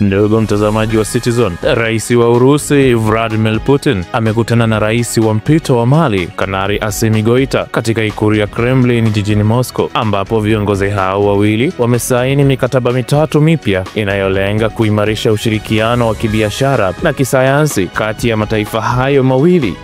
Ndugu mtazamaji wa Citizen, Rais wa Urusi Vladimir Putin amekutana na Rais wa mpito wa Mali Kanali Assimi Goita katika ikulu ya Kremlin jijini Moscow, ambapo viongozi hao wawili wamesaini mikataba mitatu mipya inayolenga kuimarisha ushirikiano wa kibiashara na kisayansi kati ya mataifa hayo mawili.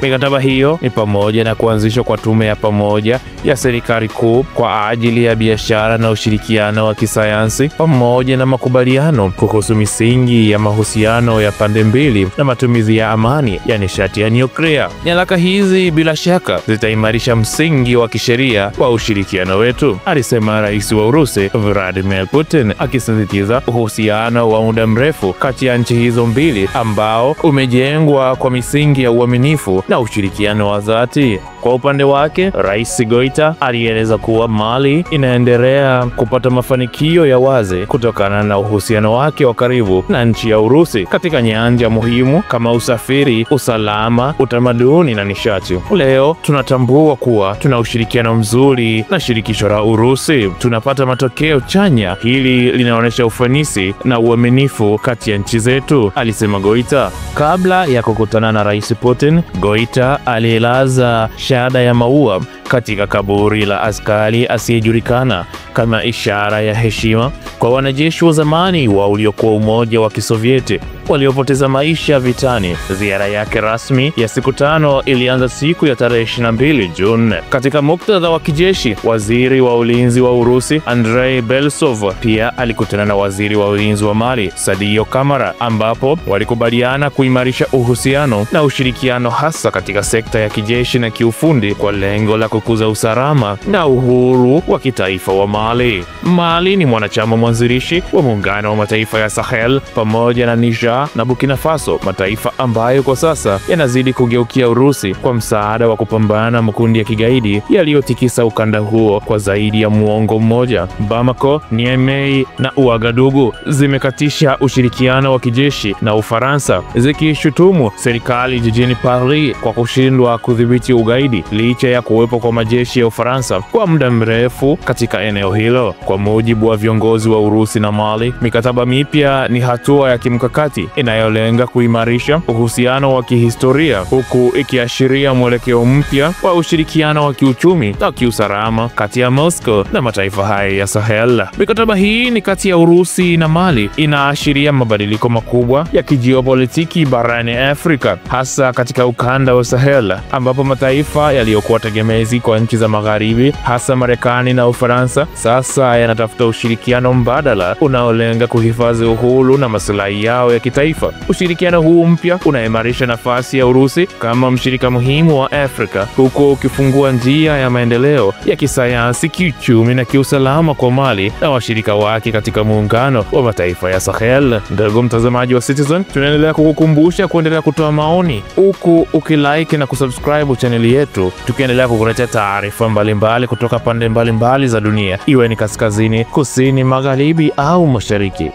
Mikataba hiyo ni pamoja na kuanzishwa kwa tume ya pamoja ya serikali kuu kwa ajili ya biashara na ushirikiano wa kisayansi, pamoja na makubaliano kuhusu misingi ya mahusiano ya pande mbili na matumizi ya amani ya nishati ya nyuklia. Nyaraka hizi bila shaka zitaimarisha msingi wa kisheria wa ushirikiano wetu, alisema Rais wa Urusi Vladimir Putin, akisisitiza uhusiano wa muda mrefu kati ya nchi hizo mbili ambao umejengwa kwa misingi ya uaminifu na ushirikiano wa dhati. Kwa upande wake, Rais Goita alieleza kuwa Mali inaendelea kupata mafanikio ya wazi kutokana na uhusiano wake wa karibu na nchi ya Urusi katika nyanja muhimu kama usafiri, usalama, utamaduni na nishati. Leo tunatambua kuwa tuna ushirikiano mzuri na shirikisho la Urusi. Tunapata matokeo chanya. Hili linaonyesha ufanisi na uaminifu kati ya nchi zetu, alisema Goita. Kabla ya kukutana na Rais Putin, Goita alilaza shada ya maua katika kaburi la askari asiyejulikana kama ishara ya heshima kwa wanajeshi wa zamani wa uliokuwa Umoja wa Kisovieti waliopoteza maisha vitani. Ziara yake rasmi ya siku 5 ilianza siku ya tarehe 22 Juni. Katika muktadha wa kijeshi, waziri wa ulinzi wa Urusi Andrei Belsov pia alikutana na waziri wa ulinzi wa Mali Sadio Kamara, ambapo walikubaliana kuimarisha uhusiano na ushirikiano hasa katika sekta ya kijeshi na kiufundi kwa lengo la kukuza usalama na uhuru wa kitaifa wa Mali. Mali ni mwanachama mwanzilishi wa Muungano wa Mataifa ya Sahel pamoja na Niger na Burkina Faso, mataifa ambayo kwa sasa yanazidi kugeukia Urusi kwa msaada wa kupambana na makundi ya kigaidi yaliyotikisa ukanda huo kwa zaidi ya muongo mmoja. Bamako, Niamey na Ouagadougou zimekatisha ushirikiano wa kijeshi na Ufaransa, zikishutumu serikali jijini Paris kwa kushindwa kudhibiti ugaidi licha ya kuwepo kwa majeshi ya Ufaransa kwa muda mrefu katika eneo hilo. Kwa mujibu wa viongozi wa Urusi na Mali, mikataba mipya ni hatua ya kimkakati inayolenga kuimarisha uhusiano wa kihistoria, huku ikiashiria mwelekeo mpya wa ushirikiano wa kiuchumi na kiusalama kati ya Moscow na mataifa haya ya Sahel. Mikataba hii ni kati ya Urusi na Mali inaashiria mabadiliko makubwa ya kijiopolitiki barani Afrika, hasa katika ukanda wa Sahel, ambapo mataifa yaliyokuwa tegemezi kwa nchi za magharibi, hasa Marekani na Ufaransa, sasa yanatafuta ushirikiano mbadala unaolenga kuhifadhi uhuru na maslahi yao ya kitaifa. Ushirikiano huu mpya unaimarisha nafasi ya Urusi kama mshirika muhimu wa Afrika, huku ukifungua njia ya maendeleo ya kisayansi, kiuchumi na kiusalama kwa Mali na washirika wake katika Muungano wa Mataifa ya Sahel. Ndugu mtazamaji wa Citizen, tunaendelea kukukumbusha kuendelea kutoa maoni huku ukilike na kusubscribe chaneli yetu, tukiendelea kukuletea taarifa mbalimbali kutoka pande mbalimbali za dunia, iwe ni kaskazini, kusini, magharibi au mashariki.